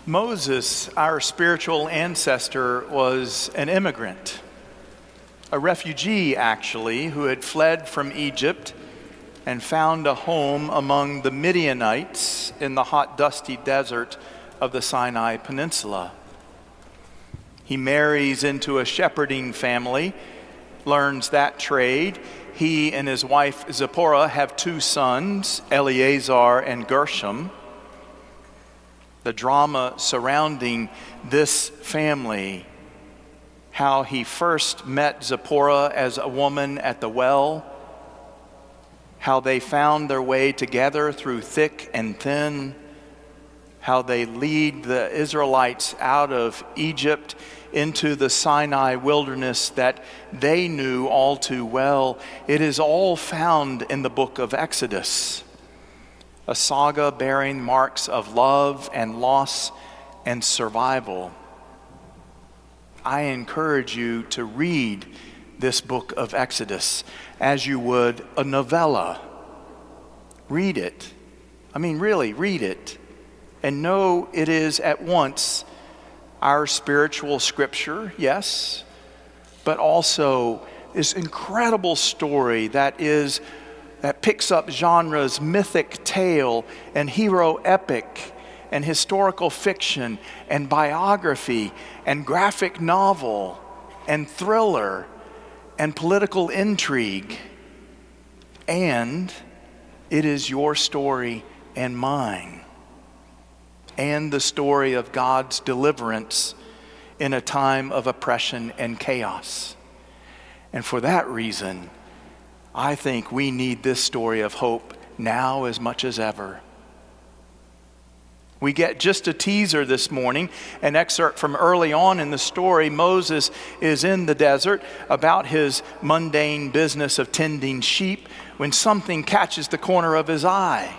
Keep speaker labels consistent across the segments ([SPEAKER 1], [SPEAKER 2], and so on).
[SPEAKER 1] Moses, our spiritual ancestor, was an immigrant, a refugee actually, who had fled from Egypt and found a home among the Midianites in the hot, dusty desert of the Sinai Peninsula. He marries into a shepherding family, learns that trade. He and his wife Zipporah have two sons, Eleazar and Gershom. The drama surrounding this family, how he first met Zipporah as a woman at the well, how they found their way together through thick and thin, how they lead the Israelites out of Egypt into the Sinai wilderness that they knew all too well. It is all found in the book of Exodus, a saga bearing marks of love and loss and survival. I encourage you to read this book of Exodus as you would a novella. Read it. Really, read it. And know it is at once our spiritual scripture, yes, but also this incredible story that picks up genres, mythic tale and hero epic and historical fiction and biography and graphic novel and thriller and political intrigue. And it is your story and mine, and the story of God's deliverance in a time of oppression and chaos. And for that reason, I think we need this story of hope now as much as ever. We get just a teaser this morning, an excerpt from early on in the story. Moses is in the desert about his mundane business of tending sheep when something catches the corner of his eye.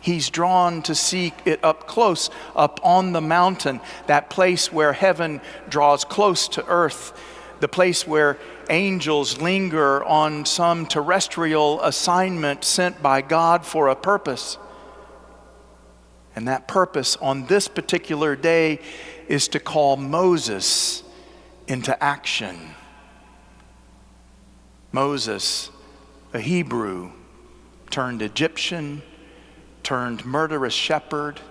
[SPEAKER 1] He's drawn to see it up close, up on the mountain, that place where heaven draws close to earth, the place where angels linger on some terrestrial assignment sent by God for a purpose. And that purpose on this particular day is to call Moses into action. Moses, a Hebrew, turned Egyptian, turned murderous shepherd,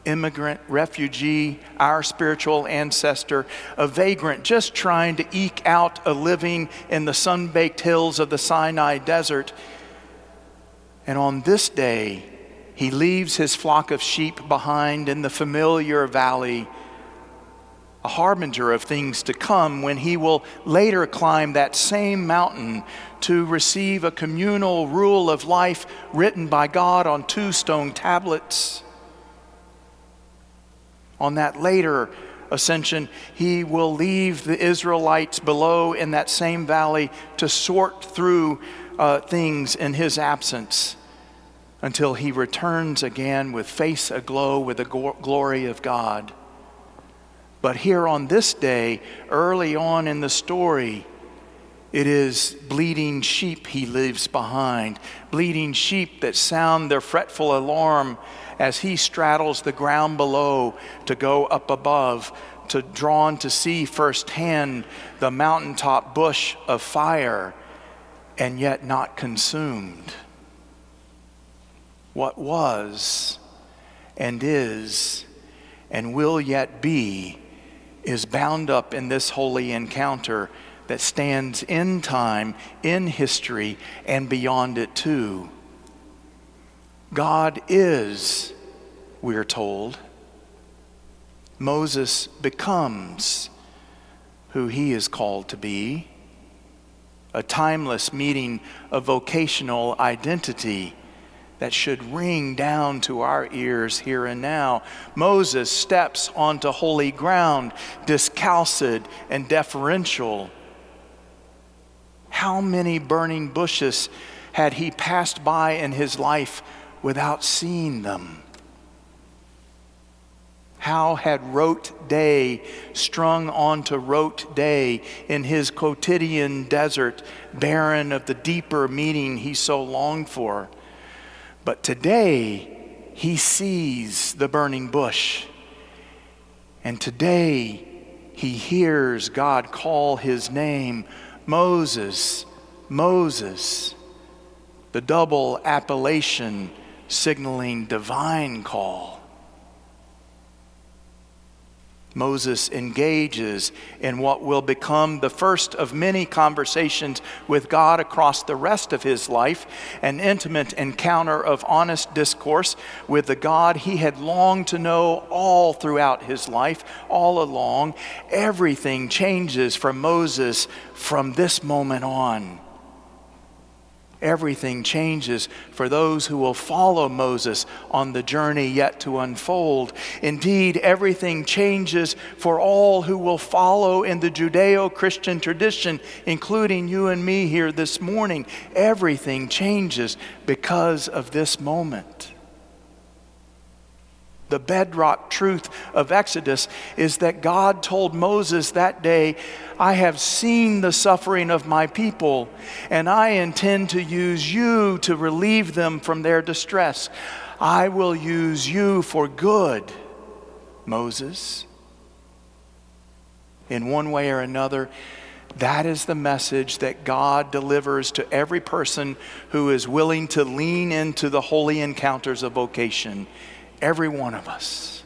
[SPEAKER 1] immigrant, refugee, our spiritual ancestor, a vagrant just trying to eke out a living in the sun-baked hills of the Sinai desert. And on this day, he leaves his flock of sheep behind in the familiar valley, a harbinger of things to come when he will later climb that same mountain to receive a communal rule of life written by God on 2 stone tablets. On that later ascension, he will leave the Israelites below in that same valley to sort through things in his absence until he returns again with face aglow with the glory of God. But here on this day, early on in the story, it is bleating sheep he leaves behind, bleating sheep that sound their fretful alarm as he straddles the ground below to go up above, drawn to see firsthand the mountaintop bush of fire, and yet not consumed. What was and is and will yet be is bound up in this holy encounter that stands in time, in history, and beyond it too. God is, we're told. Moses becomes who he is called to be, a timeless meeting of vocational identity that should ring down to our ears here and now. Moses steps onto holy ground, discalcid and deferential. How many burning bushes had he passed by in his life without seeing them? How had rote day strung onto rote day in his quotidian desert, barren of the deeper meaning he so longed for? But today, he sees the burning bush And today he hears God call his name, Moses, Moses, the double appellation signaling divine call. Moses engages in what will become the first of many conversations with God across the rest of his life, an intimate encounter of honest discourse with the God he had longed to know all throughout his life, all along. Everything changes for Moses from this moment on. Everything changes for those who will follow Moses on the journey yet to unfold. Indeed, everything changes for all who will follow in the Judeo-Christian tradition, including you and me here this morning. Everything changes because of this moment. The bedrock truth of Exodus is that God told Moses that day, I have seen the suffering of my people, and I intend to use you to relieve them from their distress. I will use you for good, Moses. In one way or another, that is the message that God delivers to every person who is willing to lean into the holy encounters of vocation. Every one of us.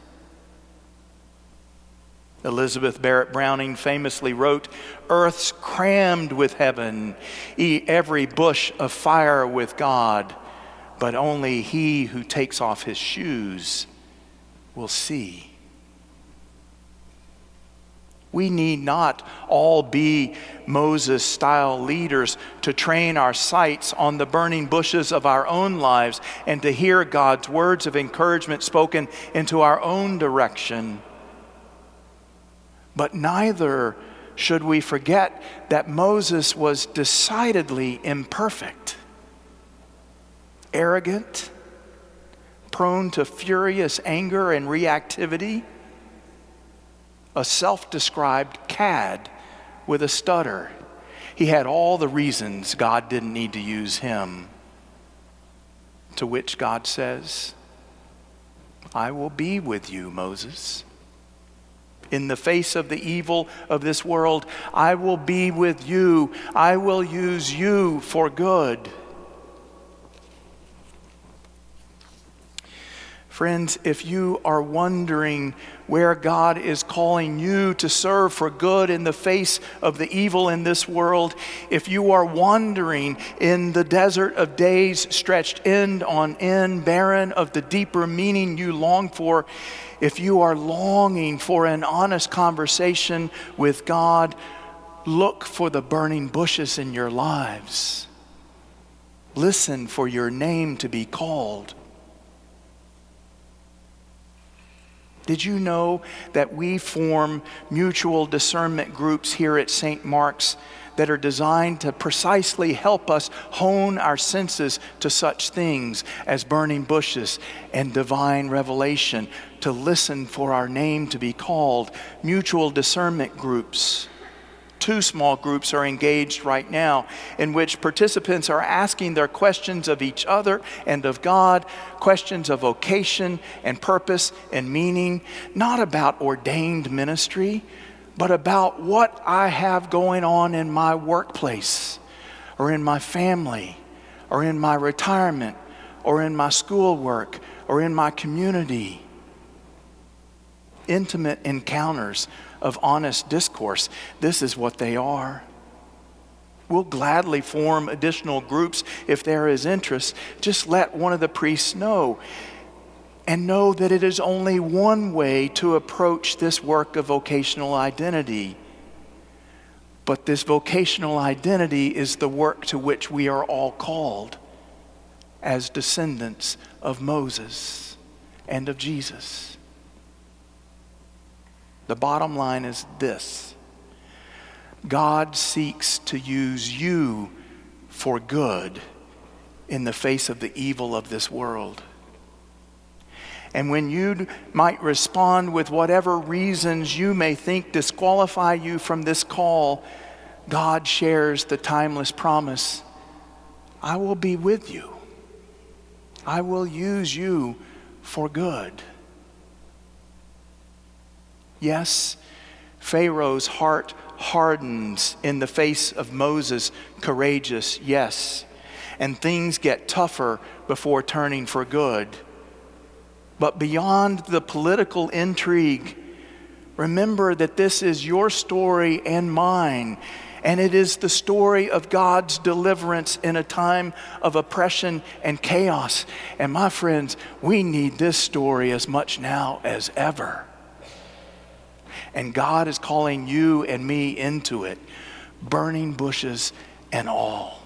[SPEAKER 1] Elizabeth Barrett Browning famously wrote, "Earth's crammed with heaven, every bush of fire with God, but only he who takes off his shoes will see." We need not all be Moses-style leaders to train our sights on the burning bushes of our own lives and to hear God's words of encouragement spoken into our own direction. But neither should we forget that Moses was decidedly imperfect, arrogant, prone to furious anger and reactivity, a self-described cad with a stutter. He had all the reasons God didn't need to use him. To which God says, I will be with you, Moses. In the face of the evil of this world, I will be with you. I will use you for good. Friends, if you are wondering where God is calling you to serve for good in the face of the evil in this world, if you are wandering in the desert of days stretched end on end, barren of the deeper meaning you long for, if you are longing for an honest conversation with God, look for the burning bushes in your lives. Listen for your name to be called. Did you know that we form mutual discernment groups here at St. Mark's that are designed to precisely help us hone our senses to such things as burning bushes and divine revelation, to listen for our name to be called? Mutual discernment groups. 2 small groups are engaged right now in which participants are asking their questions of each other and of God, questions of vocation and purpose and meaning, not about ordained ministry, but about what I have going on in my workplace or in my family or in my retirement or in my schoolwork or in my community. Intimate encounters of honest discourse. This is what they are. We'll gladly form additional groups if there is interest. Just let one of the priests know. And know that it is only one way to approach this work of vocational identity. But this vocational identity is the work to which we are all called as descendants of Moses and of Jesus. The bottom line is this: God seeks to use you for good in the face of the evil of this world. And when you might respond with whatever reasons you may think disqualify you from this call, God shares the timeless promise, I will be with you. I will use you for good. Yes, Pharaoh's heart hardens in the face of Moses, courageous, yes. And things get tougher before turning for good. But beyond the political intrigue, remember that this is your story and mine. And it is the story of God's deliverance in a time of oppression and chaos. And my friends, we need this story as much now as ever. And God is calling you and me into it, burning bushes and all.